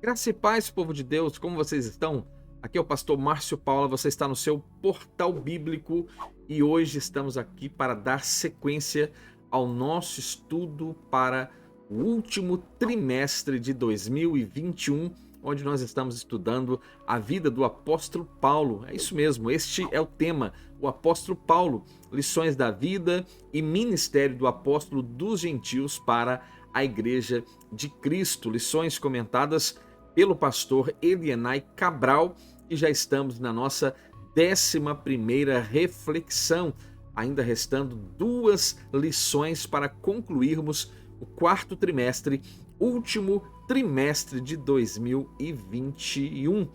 Graça e paz, povo de Deus, como vocês estão? Aqui é o pastor Márcio Paula, você está no seu portal bíblico e hoje estamos aqui para dar sequência ao nosso estudo para o último trimestre de 2021, onde nós estamos estudando a vida do apóstolo Paulo. É isso mesmo, este é o tema, o apóstolo Paulo, lições da vida e ministério do apóstolo dos gentios para a igreja de Cristo, lições comentadas pelo pastor Elienay Cabral, e já estamos na nossa 11ª reflexão, ainda restando 2 lições para concluirmos o 4º trimestre, último trimestre de 2021.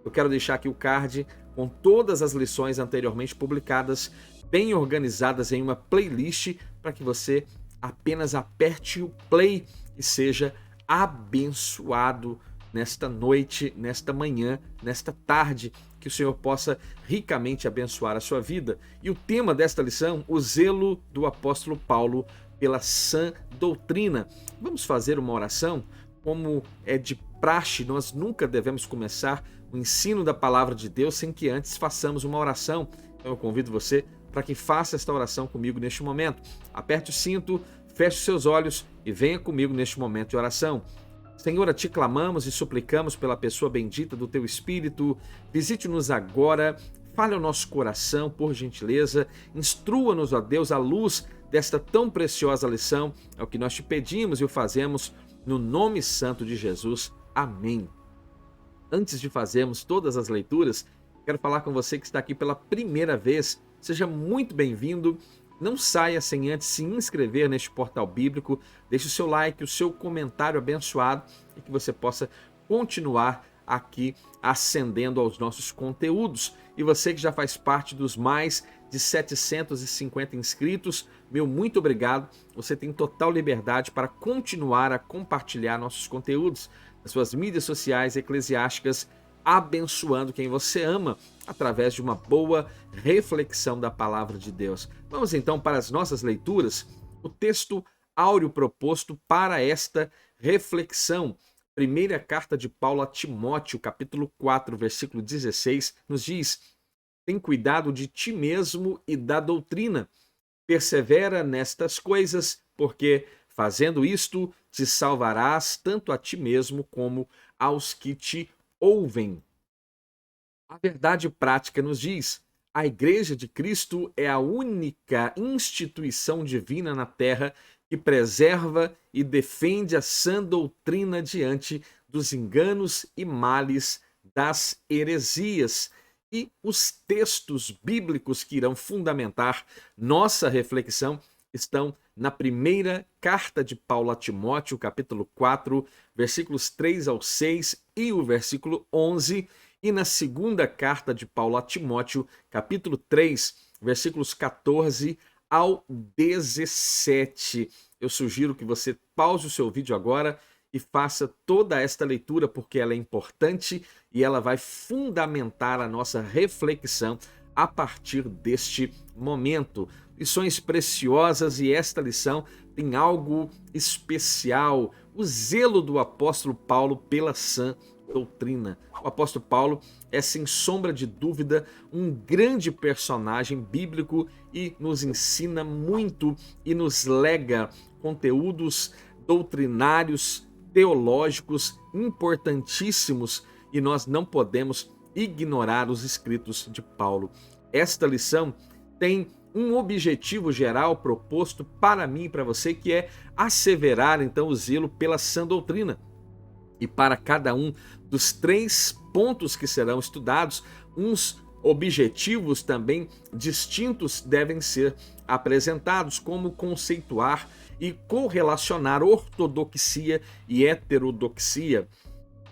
Eu quero deixar aqui o card com todas as lições anteriormente publicadas, bem organizadas em uma playlist, para que você apenas aperte o play e seja abençoado nesta noite, nesta manhã, nesta tarde, que o Senhor possa ricamente abençoar a sua vida. E o tema desta lição, o zelo do apóstolo Paulo pela sã doutrina. Vamos fazer uma oração? Como é de praxe, nós nunca devemos começar o ensino da palavra de Deus sem que antes façamos uma oração. Então eu convido você para que faça esta oração comigo neste momento. Aperte o cinto, feche os seus olhos e venha comigo neste momento de oração. Senhor, a ti clamamos e suplicamos pela pessoa bendita do teu Espírito. Visite-nos agora, fale ao nosso coração, por gentileza. Instrua-nos, ó Deus, à luz desta tão preciosa lição. É o que nós te pedimos e o fazemos no nome santo de Jesus. Amém. Antes de fazermos todas as leituras, quero falar com você que está aqui pela primeira vez. Seja muito bem-vindo. Não saia sem antes se inscrever neste portal bíblico. Deixe o seu like, o seu comentário abençoado e que você possa continuar aqui ascendendo aos nossos conteúdos. E você que já faz parte dos mais de 750 inscritos, meu muito obrigado. Você tem total liberdade para continuar a compartilhar nossos conteúdos nas suas mídias sociais eclesiásticas, abençoando quem você ama através de uma boa reflexão da palavra de Deus. Vamos então para as nossas leituras. O texto áureo proposto para esta reflexão, primeira carta de Paulo a Timóteo, capítulo 4, versículo 16, nos diz: tem cuidado de ti mesmo e da doutrina. Persevera nestas coisas, porque fazendo isto te salvarás tanto a ti mesmo como aos que te ouvem. A verdade prática nos diz: a Igreja de Cristo é a única instituição divina na Terra que preserva e defende a sã doutrina diante dos enganos e males das heresias. E os textos bíblicos que irão fundamentar nossa reflexão estão na primeira carta de Paulo a Timóteo, capítulo 4, versículos 3 ao 6 e o versículo 11, e na segunda carta de Paulo a Timóteo, capítulo 3, versículos 14 ao 17. Eu sugiro que você pause o seu vídeo agora e faça toda esta leitura, porque ela é importante e ela vai fundamentar a nossa reflexão a partir deste momento. Lições preciosas, e esta lição tem algo especial: o zelo do apóstolo Paulo pela sã doutrina. O apóstolo Paulo é, sem sombra de dúvida, um grande personagem bíblico e nos ensina muito e nos lega conteúdos doutrinários, teológicos importantíssimos, e nós não podemos ignorar os escritos de Paulo. Esta lição tem um objetivo geral proposto para mim e para você, que é asseverar então o zelo pela sã doutrina. E para cada um dos 3 pontos que serão estudados, uns objetivos também distintos devem ser apresentados, como conceituar e correlacionar ortodoxia e heterodoxia.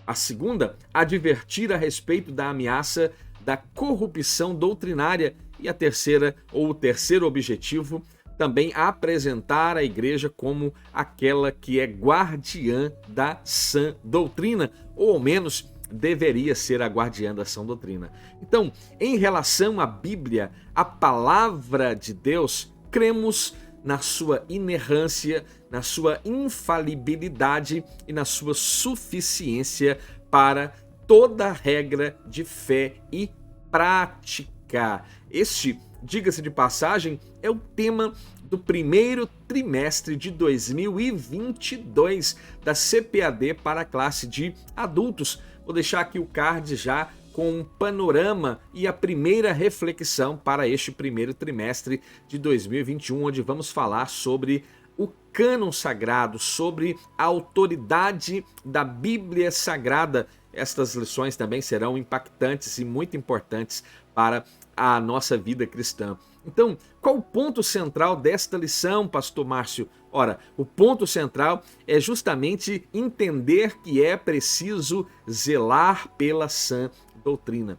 A segunda, advertir a respeito da ameaça da corrupção doutrinária. E a terceira, ou o terceiro objetivo, também apresentar a igreja como aquela que é guardiã da sã doutrina, ou ao menos deveria ser a guardiã da sã doutrina. Então, em relação à Bíblia, a palavra de Deus, cremos na sua inerrância, na sua infalibilidade e na sua suficiência para toda regra de fé e prática. Este, diga-se de passagem, é o tema do primeiro trimestre de 2022 da CPAD para a classe de adultos. Vou deixar aqui o card já com um panorama e a primeira reflexão para este primeiro trimestre de 2021, onde vamos falar sobre o cânon sagrado, sobre a autoridade da Bíblia Sagrada. Estas lições também serão impactantes e muito importantes para a nossa vida cristã. Então, qual o ponto central desta lição, pastor Márcio? Ora, o ponto central é justamente entender que é preciso zelar pela sã doutrina.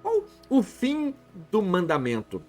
Qual o fim do mandamento?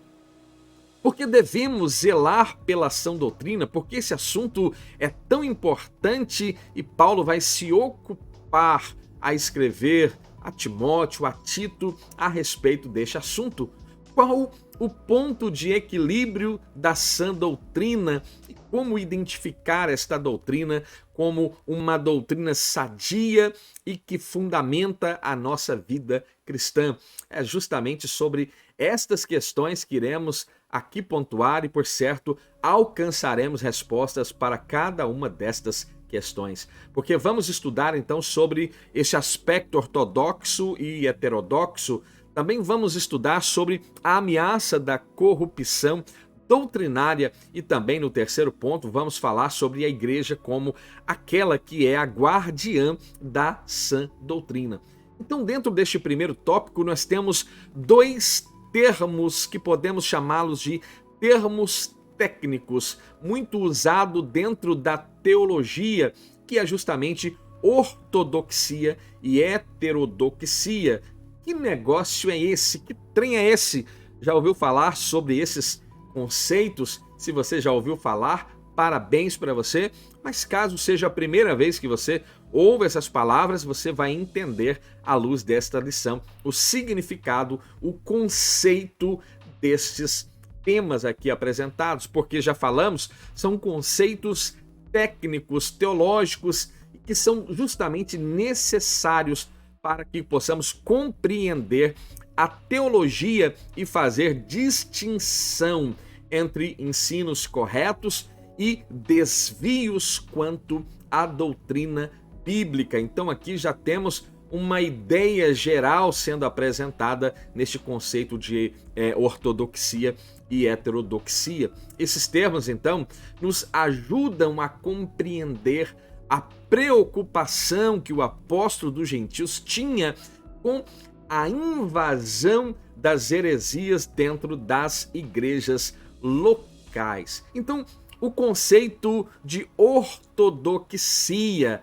Porque devemos zelar pela sã doutrina, porque esse assunto é tão importante e Paulo vai se ocupar a escrever a Timóteo, a Tito, a respeito deste assunto. Qual o ponto de equilíbrio da sã doutrina e como identificar esta doutrina como uma doutrina sadia e que fundamenta a nossa vida cristã? É justamente sobre estas questões que iremos aqui pontuar e, por certo, alcançaremos respostas para cada uma destas questões. Porque vamos estudar então sobre esse aspecto ortodoxo e heterodoxo. Também vamos estudar sobre a ameaça da corrupção doutrinária e também no terceiro ponto vamos falar sobre a igreja como aquela que é a guardiã da sã doutrina. Então, dentro deste primeiro tópico, nós temos dois termos que podemos chamá-los de termos técnicos, muito usado dentro da teologia, que é justamente ortodoxia e heterodoxia. Que negócio é esse? Que trem é esse? Já ouviu falar sobre esses conceitos? Se você já ouviu falar, parabéns para você. Mas caso seja a primeira vez que você ouve essas palavras, você vai entender à luz desta lição o significado, o conceito destes temas aqui apresentados, porque já falamos, são conceitos técnicos, teológicos, que são justamente necessários para que possamos compreender a teologia e fazer distinção entre ensinos corretos e desvios quanto à doutrina bíblica. Então aqui já temos uma ideia geral sendo apresentada neste conceito de ortodoxia e heterodoxia. Esses termos, então, nos ajudam a compreender a preocupação que o apóstolo dos gentios tinha com a invasão das heresias dentro das igrejas locais. Então, o conceito de ortodoxia,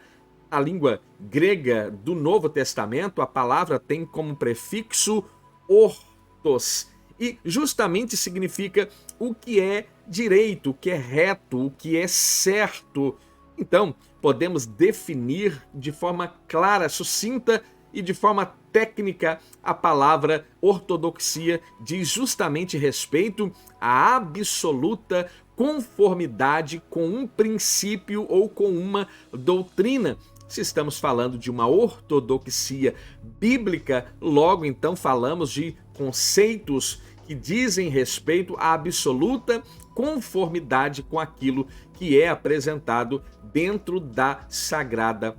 a língua grega do Novo Testamento, a palavra tem como prefixo ortos, e justamente significa o que é direito, o que é reto, o que é certo. Então, podemos definir de forma clara, sucinta e de forma técnica a palavra ortodoxia diz justamente respeito à absoluta conformidade com um princípio ou com uma doutrina. Se estamos falando de uma ortodoxia bíblica, logo então falamos de conceitos que dizem respeito à absoluta conformidade com aquilo que é apresentado dentro da Sagrada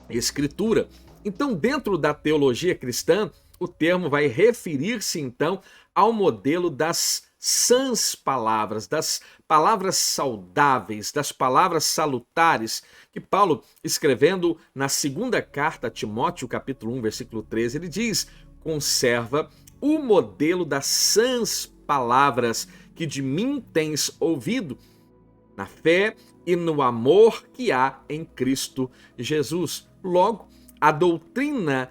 Escritura. Então, dentro da teologia cristã, o termo vai referir-se então ao modelo das sãs palavras, das palavras saudáveis, das palavras salutares, que Paulo, escrevendo na segunda carta a Timóteo, capítulo 1, versículo 13, ele diz: conserva o modelo das sãs palavras que de mim tens ouvido, na fé e no amor que há em Cristo Jesus. Logo, a doutrina,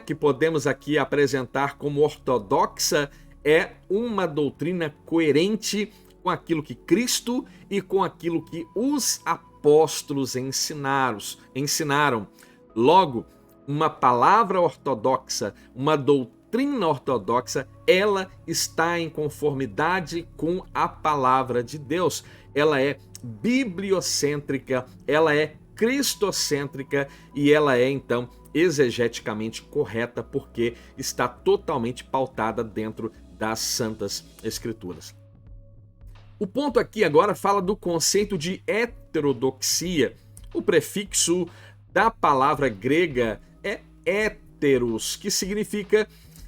que podemos aqui apresentar como ortodoxa é uma doutrina coerente com aquilo que Cristo e com aquilo que os apóstolos ensinaram. Logo, uma palavra ortodoxa, uma doutrina ortodoxa, ela está em conformidade com a palavra de Deus. Ela é bibliocêntrica, ela é cristocêntrica e ela é então exegeticamente correta porque está totalmente pautada dentro das Santas Escrituras. O ponto aqui agora fala do conceito de heterodoxia. O prefixo da palavra grega é heteros, que significa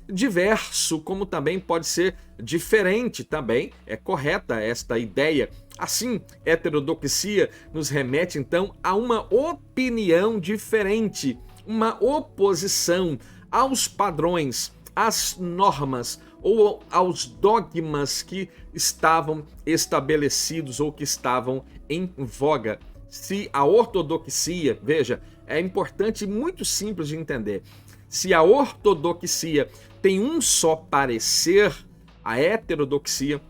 diverso, como também pode ser diferente também. É correta esta ideia. Assim, heterodoxia nos remete então a uma opinião diferente, uma oposição aos padrões, às normas ou aos dogmas que estavam estabelecidos ou que estavam em voga. Se a ortodoxia, veja, é importante e muito simples de entender. Se a ortodoxia tem um só parecer, a heterodoxia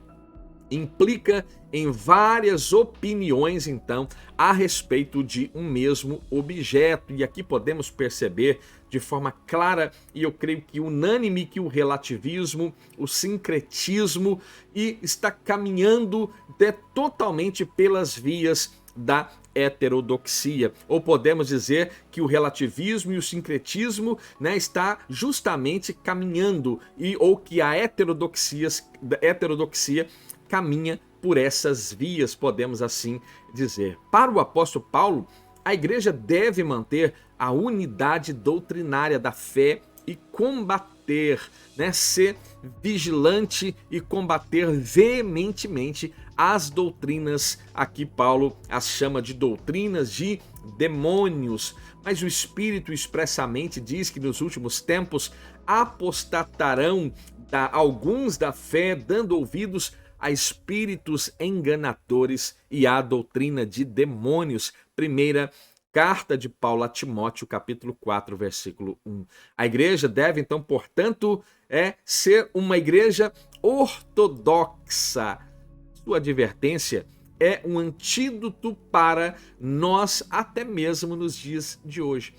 implica em várias opiniões, então, a respeito de um mesmo objeto. E aqui podemos perceber de forma clara, e eu creio que unânime, que o relativismo, o sincretismo, e está caminhando totalmente pelas vias da heterodoxia, ou podemos dizer que o relativismo e o sincretismo, está justamente caminhando, ou que a heterodoxia caminha por essas vias, podemos assim dizer. Para o apóstolo Paulo, a igreja deve manter a unidade doutrinária da fé e combater, ser vigilante e combater veementemente as doutrinas. Aqui Paulo as chama de doutrinas de demônios, mas o Espírito expressamente diz que nos últimos tempos apostatarão alguns da fé, dando ouvidos a espíritos enganadores e à doutrina de demônios. Primeira carta de Paulo a Timóteo, capítulo 4, versículo 1. A igreja deve, então, portanto, ser uma igreja ortodoxa. Sua advertência é um antídoto para nós, até mesmo nos dias de hoje.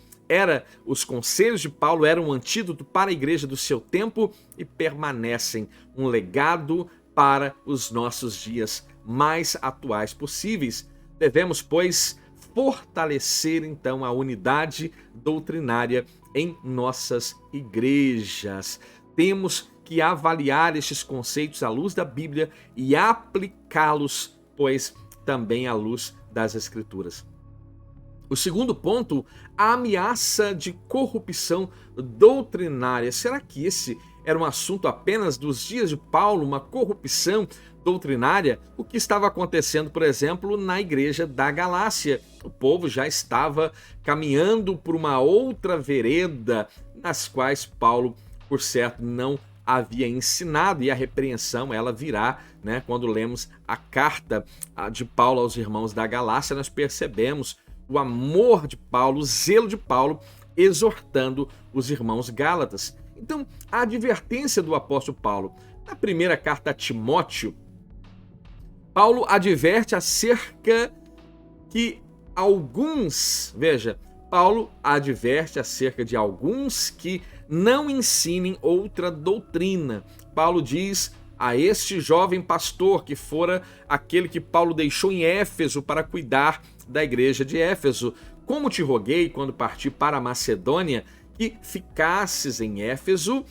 Os conselhos de Paulo eram um antídoto para a igreja do seu tempo e permanecem um legado para os nossos dias mais atuais possíveis. Devemos, pois, fortalecer então a unidade doutrinária em nossas igrejas. Temos que avaliar estes conceitos à luz da Bíblia e aplicá-los, pois, também à luz das Escrituras. O segundo ponto, a ameaça de corrupção doutrinária. Será que esse era um assunto apenas dos dias de Paulo, uma corrupção doutrinária? O que estava acontecendo, por exemplo, na igreja da Galácia? O povo já estava caminhando por uma outra vereda, nas quais Paulo, por certo, não havia ensinado, e a repreensão ela virá, quando lemos a carta de Paulo aos irmãos da Galácia. Nós percebemos o amor de Paulo, o zelo de Paulo, exortando os irmãos gálatas. Então, a advertência do apóstolo Paulo, na primeira carta a Timóteo, Paulo adverte acerca que Paulo adverte acerca de alguns que não ensinem outra doutrina. Paulo diz a este jovem pastor, que fora aquele que Paulo deixou em Éfeso para cuidar da igreja de Éfeso: como te roguei quando parti para a Macedônia, que ficasses em Éfeso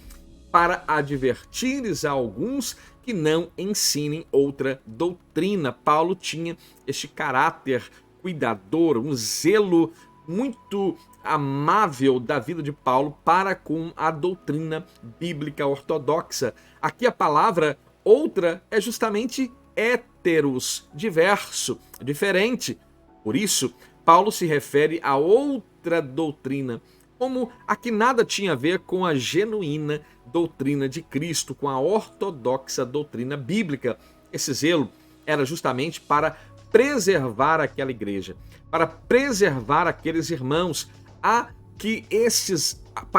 para advertires a alguns que não ensinem outra doutrina. Paulo tinha este caráter cuidador, um zelo muito amável da vida de Paulo para com a doutrina bíblica ortodoxa. Aqui a palavra outra é justamente heteros, diverso, diferente. Por isso, Paulo se refere a outra doutrina, como a que nada tinha a ver com a genuína doutrina de Cristo, com a ortodoxa doutrina bíblica. Esse zelo era justamente para preservar aquela igreja, para preservar aqueles irmãos, para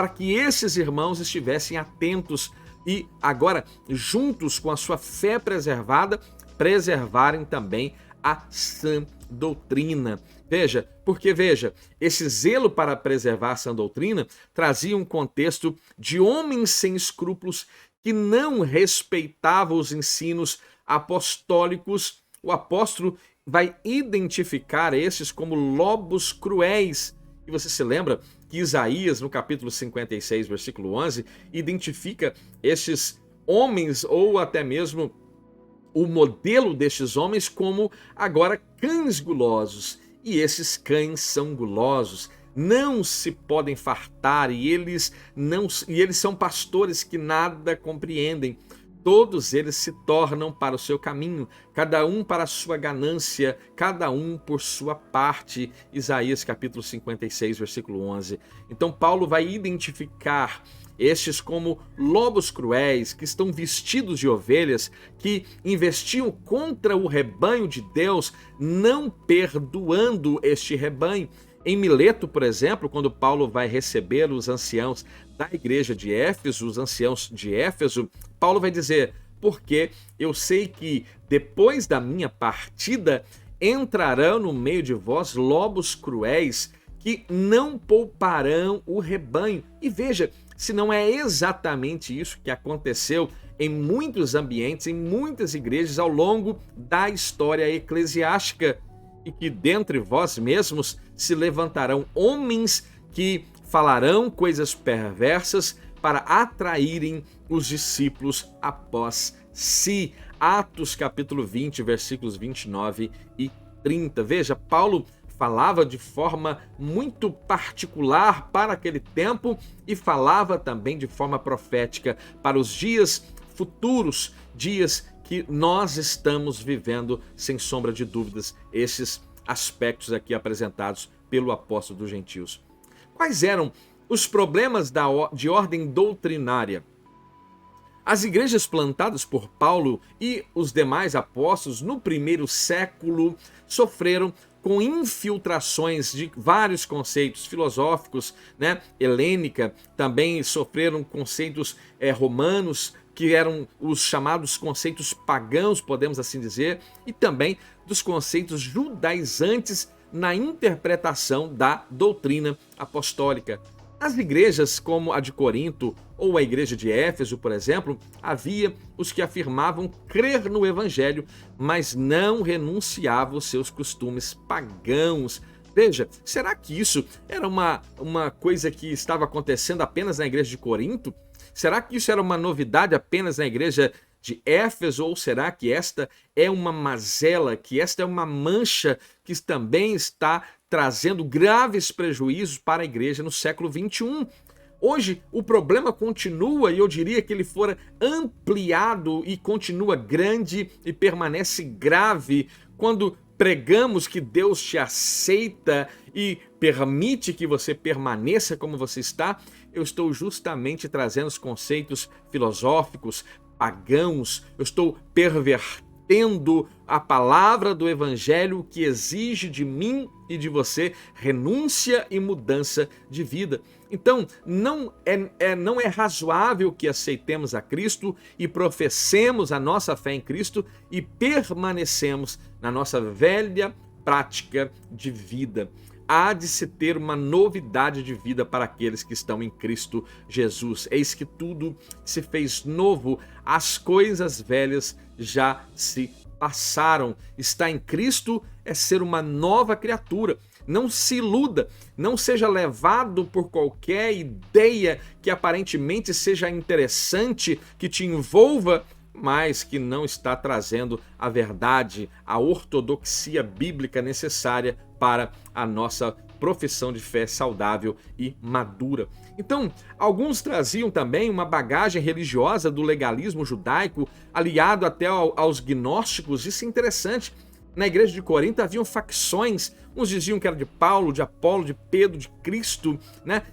que esses irmãos estivessem atentos e agora, juntos com a sua fé preservada, preservarem também a sã doutrina. Veja, esse zelo para preservar a sã doutrina trazia um contexto de homens sem escrúpulos que não respeitavam os ensinos apostólicos. O apóstolo vai identificar esses como lobos cruéis. E você se lembra que Isaías, no capítulo 56, versículo 11, identifica esses homens, ou até mesmo o modelo destes homens, como agora cães gulosos. E esses cães são gulosos, não se podem fartar, e eles são pastores que nada compreendem. Todos eles se tornam para o seu caminho, cada um para a sua ganância, cada um por sua parte. Isaías capítulo 56, versículo 11. Então Paulo vai identificar estes como lobos cruéis, que estão vestidos de ovelhas, que investiam contra o rebanho de Deus, não perdoando este rebanho. Em Mileto, por exemplo, quando Paulo vai receber os anciãos da igreja de Éfeso, os anciãos de Éfeso, Paulo vai dizer: porque eu sei que depois da minha partida entrarão no meio de vós lobos cruéis, que não pouparão o rebanho. E veja, se não é exatamente isso que aconteceu em muitos ambientes, em muitas igrejas ao longo da história eclesiástica, e que dentre vós mesmos se levantarão homens que falarão coisas perversas para atraírem os discípulos após si. Atos capítulo 20, versículos 29 e 30. Veja, Paulo falava de forma muito particular para aquele tempo e falava também de forma profética para os dias futuros, dias que nós estamos vivendo, sem sombra de dúvidas, esses aspectos aqui apresentados pelo apóstolo dos gentios. Quais eram os problemas de ordem doutrinária? As igrejas plantadas por Paulo e os demais apóstolos no primeiro século sofreram com infiltrações de vários conceitos filosóficos, helênica, também sofreram conceitos romanos, que eram os chamados conceitos pagãos, podemos assim dizer, e também dos conceitos judaizantes na interpretação da doutrina apostólica. Nas igrejas como a de Corinto ou a igreja de Éfeso, por exemplo, havia os que afirmavam crer no evangelho, mas não renunciavam aos seus costumes pagãos. Veja, será que isso era uma coisa que estava acontecendo apenas na igreja de Corinto? Será que isso era uma novidade apenas na igreja de Éfeso? Ou será que esta é uma mazela, que esta é uma mancha que também está trazendo graves prejuízos para a igreja no século 21? Hoje o problema continua, e eu diria que ele fora ampliado e continua grande e permanece grave quando pregamos que Deus te aceita e permite que você permaneça como você está. Eu estou justamente trazendo os conceitos filosóficos, pagãos, eu estou pervertendo a palavra do evangelho, que exige de mim e de você renúncia e mudança de vida. Então, não é razoável que aceitemos a Cristo e professemos a nossa fé em Cristo e permanecemos na nossa velha prática de vida. Há de se ter uma novidade de vida para aqueles que estão em Cristo Jesus. Eis que tudo se fez novo, as coisas velhas já se passaram. Estar em Cristo é ser uma nova criatura. Não se iluda, não seja levado por qualquer ideia que aparentemente seja interessante, que te envolva, mas que não está trazendo a verdade, a ortodoxia bíblica necessária para a nossa profissão de fé saudável e madura. Então, alguns traziam também uma bagagem religiosa do legalismo judaico, aliado até aos gnósticos. Isso é interessante. Na igreja de Corinto haviam facções, uns diziam que era de Paulo, de Apolo, de Pedro, de Cristo,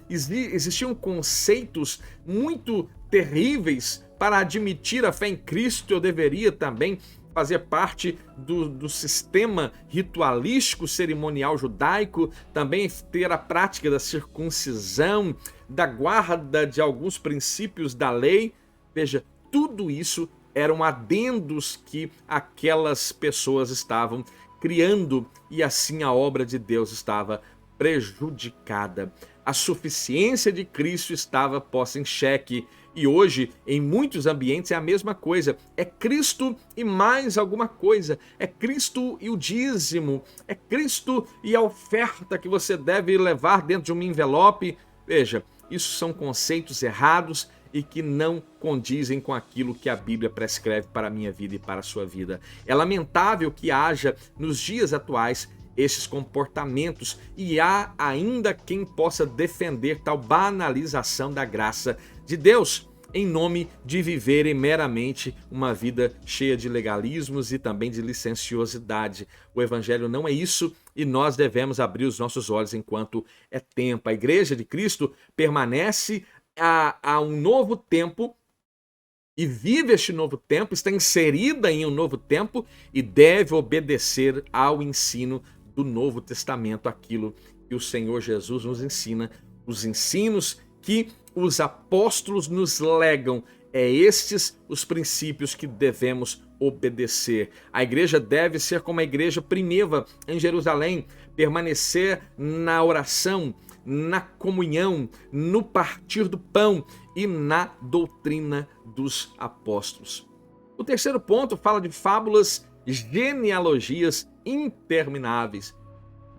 Existiam conceitos muito terríveis. Para admitir a fé em Cristo, eu deveria também fazer parte do sistema ritualístico cerimonial judaico, também ter a prática da circuncisão, da guarda de alguns princípios da lei. Veja, tudo isso eram adendos que aquelas pessoas estavam criando, e assim a obra de Deus estava prejudicada. A suficiência de Cristo estava posta em xeque. E hoje, em muitos ambientes, é a mesma coisa. É Cristo e mais alguma coisa. É Cristo e o dízimo. É Cristo e a oferta que você deve levar dentro de um envelope. Veja, isso são conceitos errados e que não condizem com aquilo que a Bíblia prescreve para a minha vida e para a sua vida. É lamentável que haja, nos dias atuais, esses comportamentos, e há ainda quem possa defender tal banalização da graça de Deus, em nome de viverem meramente uma vida cheia de legalismos e também de licenciosidade. O Evangelho não é isso e nós devemos abrir os nossos olhos enquanto é tempo. A Igreja de Cristo permanece a um novo tempo e vive este novo tempo, está inserida em um novo tempo e deve obedecer ao ensino do Novo Testamento, aquilo que o Senhor Jesus nos ensina, os ensinos que os apóstolos nos legam. É estes os princípios que devemos obedecer. A igreja deve ser como a igreja primitiva em Jerusalém, permanecer na oração, na comunhão, no partir do pão e na doutrina dos apóstolos. O terceiro ponto fala de fábulas, genealogias intermináveis.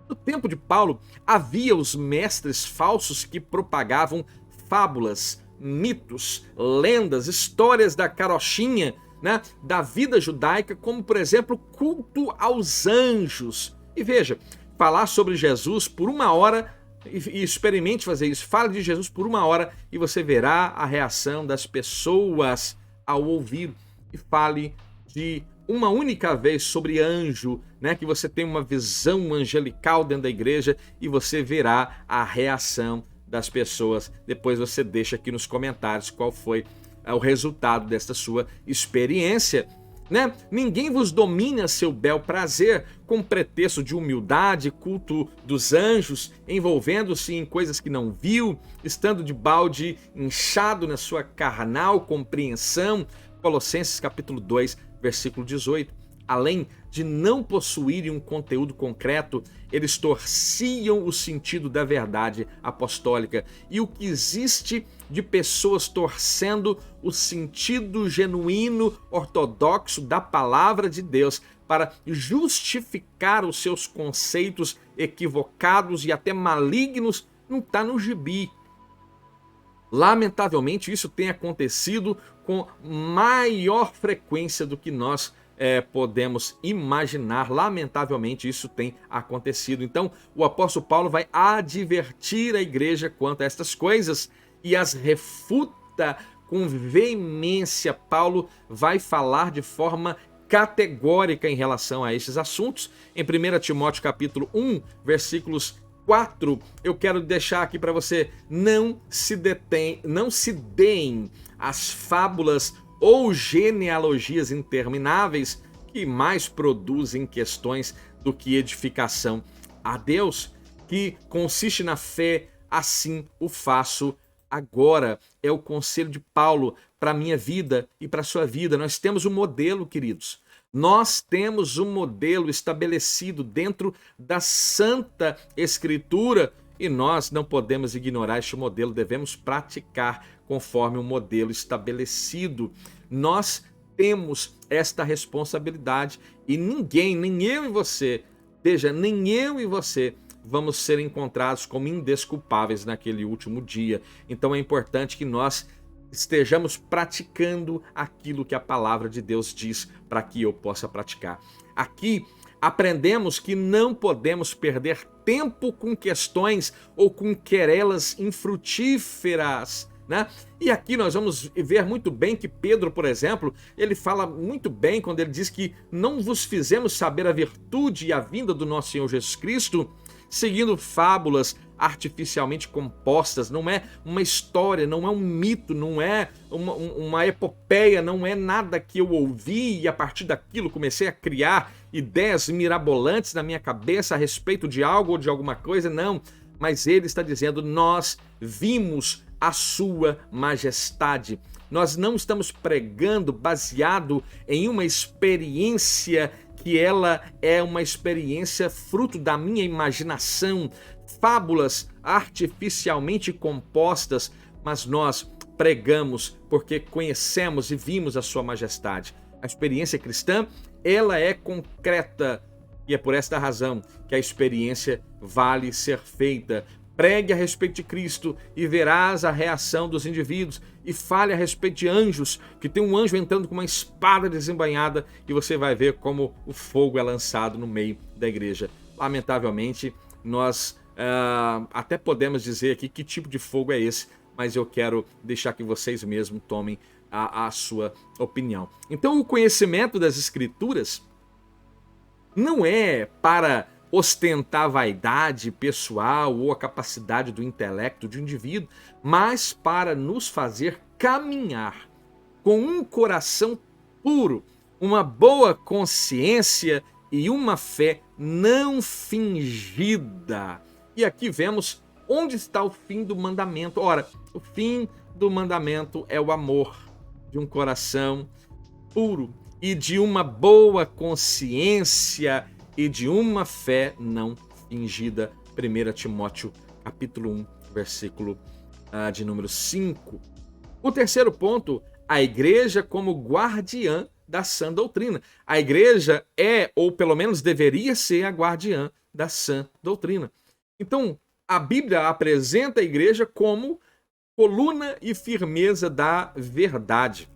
No tempo de Paulo, havia os mestres falsos que propagavam fábulas, mitos, lendas, histórias da carochinha, né, da vida judaica, como, por exemplo, culto aos anjos. E veja, falar sobre Jesus por uma hora, e experimente fazer isso, fale de Jesus por uma hora e você verá a reação das pessoas ao ouvir. E fale de uma única vez sobre anjo, né, que você tem uma visão angelical dentro da igreja e você verá a reação das pessoas. Depois você deixa aqui nos comentários qual foi o resultado desta sua experiência. Né? Ninguém vos domina seu bel prazer com pretexto de humildade, culto dos anjos, envolvendo-se em coisas que não viu, estando de balde inchado na sua carnal compreensão. Colossenses capítulo 2, versículo 18. Além de não possuírem um conteúdo concreto, eles torciam o sentido da verdade apostólica. E o que existe de pessoas torcendo o sentido genuíno, ortodoxo da palavra de Deus para justificar os seus conceitos equivocados e até malignos, não está no gibi. Lamentavelmente, isso tem acontecido com maior frequência do que nós podemos imaginar. Lamentavelmente, isso tem acontecido. Então, o apóstolo Paulo vai advertir a igreja quanto a estas coisas e as refuta com veemência. Paulo vai falar de forma categórica em relação a estes assuntos. Em 1 Timóteo capítulo 1, versículos 4, eu quero deixar aqui para você: não se deem as fábulas ou genealogias intermináveis que mais produzem questões do que edificação. A Deus, que consiste na fé, assim o faço agora. É o conselho de Paulo para a minha vida e para a sua vida. Nós temos um modelo, queridos. Nós temos um modelo estabelecido dentro da Santa Escritura e nós não podemos ignorar este modelo, devemos praticar conforme o modelo estabelecido. Nós temos esta responsabilidade e ninguém, nem eu e você, veja, nem eu e você vamos ser encontrados como indesculpáveis naquele último dia. Então é importante que nós estejamos praticando aquilo que a palavra de Deus diz para que eu possa praticar. Aqui aprendemos que não podemos perder tempo com questões ou com querelas infrutíferas, né? E aqui nós vamos ver muito bem que Pedro, por exemplo, ele fala muito bem quando ele diz que não vos fizemos saber a virtude e a vinda do nosso Senhor Jesus Cristo seguindo fábulas artificialmente compostas. Não é uma história, não é um mito, não é uma epopeia, não é nada que eu ouvi e a partir daquilo comecei a criar ideias mirabolantes na minha cabeça a respeito de algo ou de alguma coisa, não. Mas ele está dizendo: nós vimos a sua majestade. Nós não estamos pregando baseado em uma experiência que ela é uma experiência fruto da minha imaginação, fábulas artificialmente compostas, mas nós pregamos porque conhecemos e vimos a sua majestade. A experiência cristã, ela é concreta e é por esta razão que a experiência vale ser feita. Pregue a respeito de Cristo e verás a reação dos indivíduos, e fale a respeito de anjos, que tem um anjo entrando com uma espada desembainhada, e você vai ver como o fogo é lançado no meio da igreja. Lamentavelmente, nós até podemos dizer aqui que tipo de fogo é esse, mas eu quero deixar que vocês mesmos tomem a sua opinião. Então, o conhecimento das Escrituras não é para ostentar a vaidade pessoal ou a capacidade do intelecto de um indivíduo, mas para nos fazer caminhar com um coração puro, uma boa consciência e uma fé não fingida. E aqui vemos onde está o fim do mandamento. Ora, o fim do mandamento é o amor de um coração puro e de uma boa consciência e de uma fé não fingida. 1 Timóteo capítulo 1, versículo de número 5. O terceiro ponto, a igreja como guardiã da sã doutrina. A igreja é, ou pelo menos deveria ser, a guardiã da sã doutrina. Então, a Bíblia apresenta a igreja como coluna e firmeza da verdade.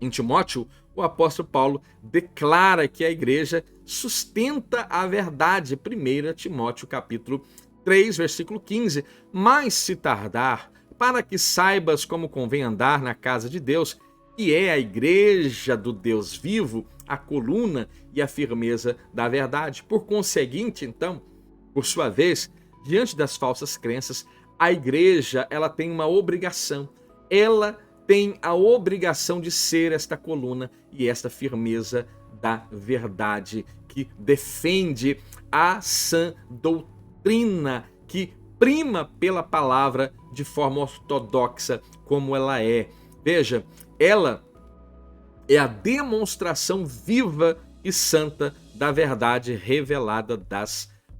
Em Timóteo, o apóstolo Paulo declara que a igreja sustenta a verdade. 1 Timóteo capítulo 3, versículo 15. Mas se tardar, para que saibas como convém andar na casa de Deus, que é a igreja do Deus vivo, a coluna e a firmeza da verdade. Por conseguinte, então, por sua vez, diante das falsas crenças, a igreja ela tem uma obrigação. Ela tem a obrigação de ser esta coluna e esta firmeza da verdade, que defende a sã doutrina, que prima pela palavra de forma ortodoxa como ela é. Veja, ela é a demonstração viva e santa da verdade revelada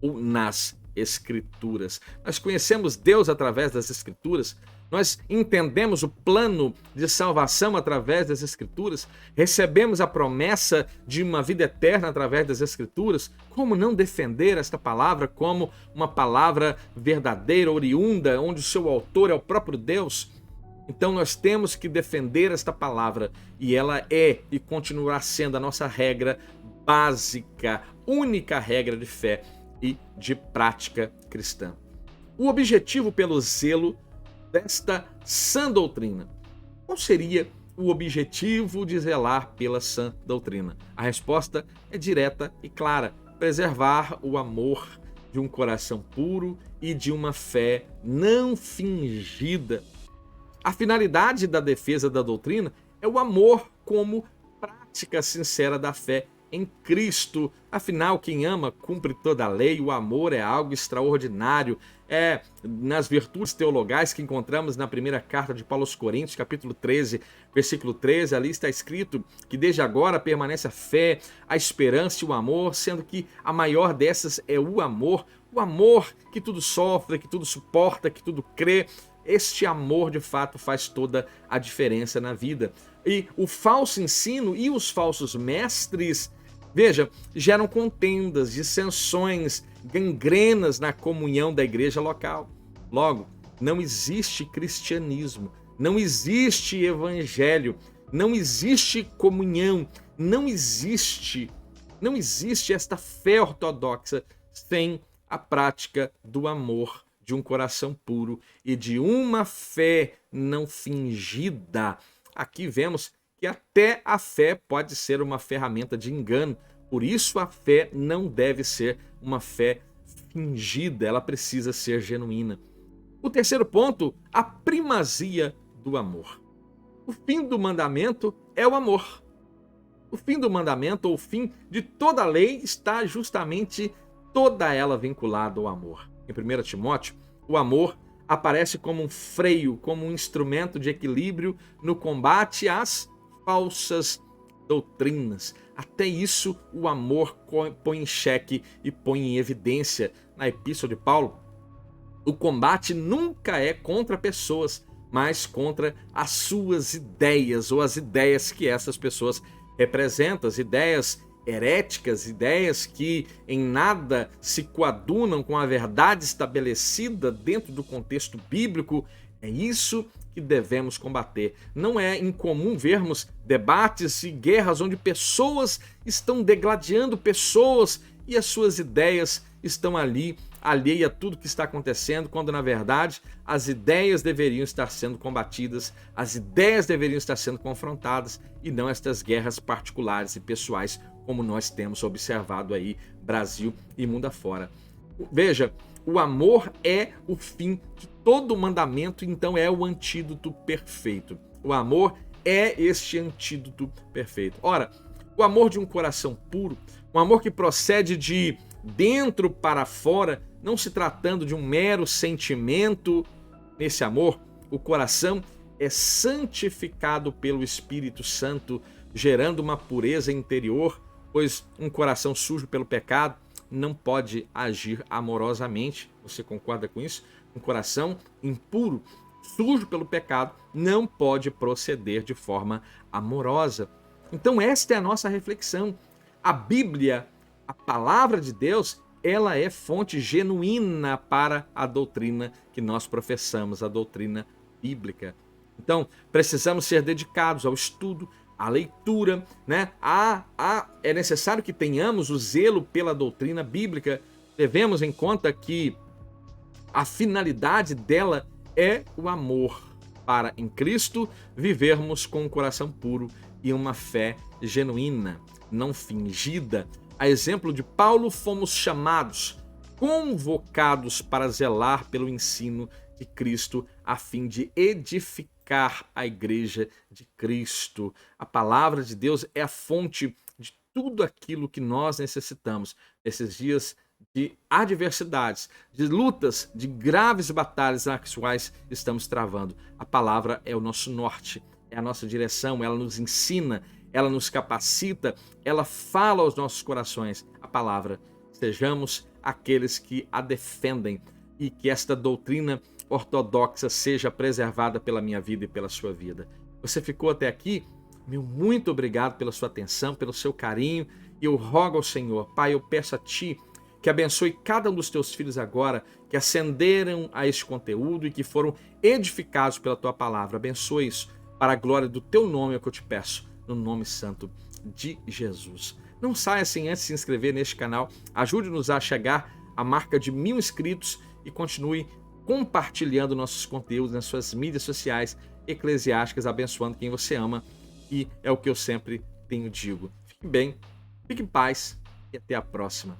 nas Escrituras. Nós conhecemos Deus através das Escrituras, nós entendemos o plano de salvação através das Escrituras, recebemos a promessa de uma vida eterna através das Escrituras. Como não defender esta palavra como uma palavra verdadeira, oriunda, onde o seu autor é o próprio Deus? Então nós temos que defender esta palavra e ela é e continuará sendo a nossa regra básica, única regra de fé e de prática cristã. O objetivo pelo zelo desta sã doutrina. Qual seria o objetivo de zelar pela sã doutrina? A resposta é direta e clara: preservar o amor de um coração puro e de uma fé não fingida. A finalidade da defesa da doutrina é o amor como prática sincera da fé em Cristo. Afinal, quem ama cumpre toda a lei. O amor é algo extraordinário. É nas virtudes teologais que encontramos na primeira carta de Paulo aos Coríntios, capítulo 13, versículo 13. Ali está escrito que desde agora permanece a fé, a esperança e o amor, sendo que a maior dessas é o amor que tudo sofre, que tudo suporta, que tudo crê. Este amor, de fato, faz toda a diferença na vida. E o falso ensino e os falsos mestres, veja, geram contendas, dissensões, gangrenas na comunhão da igreja local. Logo, não existe cristianismo, não existe evangelho, não existe comunhão, não existe esta fé ortodoxa sem a prática do amor, de um coração puro e de uma fé não fingida. Aqui vemos que até a fé pode ser uma ferramenta de engano. Por isso a fé não deve ser uma fé fingida, ela precisa ser genuína. O terceiro ponto, a primazia do amor. O fim do mandamento é o amor. O fim do mandamento, ou o fim de toda a lei, está justamente toda ela vinculada ao amor. Em 1 Timóteo, o amor aparece como um freio, como um instrumento de equilíbrio no combate às falsas doutrinas. Até isso o amor põe em xeque e põe em evidência. Na epístola de Paulo, O combate nunca é contra pessoas, mas contra as suas ideias ou as ideias que essas pessoas representam, as ideias heréticas, ideias que em nada se coadunam com a verdade estabelecida dentro do contexto bíblico. É isso que devemos combater. Não é incomum vermos debates e guerras onde pessoas estão degladiando pessoas e as suas ideias estão ali, alheia a tudo que está acontecendo, quando na verdade as ideias deveriam estar sendo combatidas, as ideias deveriam estar sendo confrontadas e não estas guerras particulares e pessoais como nós temos observado aí Brasil e mundo afora. Veja, o amor é o fim de todo mandamento, então é o antídoto perfeito. O amor é este antídoto perfeito. Ora, o amor de um coração puro, um amor que procede de dentro para fora, não se tratando de um mero sentimento. Nesse amor, o coração é santificado pelo Espírito Santo, gerando uma pureza interior, pois um coração sujo pelo pecado não pode agir amorosamente. Você concorda com isso? Um coração impuro, sujo pelo pecado, não pode proceder de forma amorosa. Então esta é a nossa reflexão. A Bíblia, a palavra de Deus, ela é fonte genuína para a doutrina que nós professamos, a doutrina bíblica. Então, precisamos ser dedicados ao estudo, à leitura, né? É necessário que tenhamos o zelo pela doutrina bíblica. Devemos em conta que a finalidade dela é o amor, para em Cristo vivermos com um coração puro e uma fé genuína, não fingida. A exemplo de Paulo, fomos chamados, convocados para zelar pelo ensino de Cristo, a fim de edificar a igreja de Cristo. A palavra de Deus é a fonte de tudo aquilo que nós necessitamos nesses dias de adversidades, de lutas, de graves batalhas nas quais estamos travando. A palavra é o nosso norte, é a nossa direção, ela nos ensina, ela nos capacita, ela fala aos nossos corações. A palavra, sejamos aqueles que a defendem e que esta doutrina ortodoxa seja preservada pela minha vida e pela sua vida. Você ficou até aqui? Meu muito obrigado pela sua atenção, pelo seu carinho, e eu rogo ao Senhor, Pai, eu peço a Ti que abençoe cada um dos Teus filhos agora, que ascenderam a este conteúdo e que foram edificados pela Tua palavra. Abençoe isso para a glória do Teu nome, é o que eu te peço, no nome santo de Jesus. Não saia sem antes se inscrever neste canal, ajude-nos a chegar à marca de 1000 inscritos e continue compartilhando nossos conteúdos nas suas mídias sociais eclesiásticas, abençoando quem você ama, e é o que eu sempre tenho dito. Fique bem, fique em paz e até a próxima.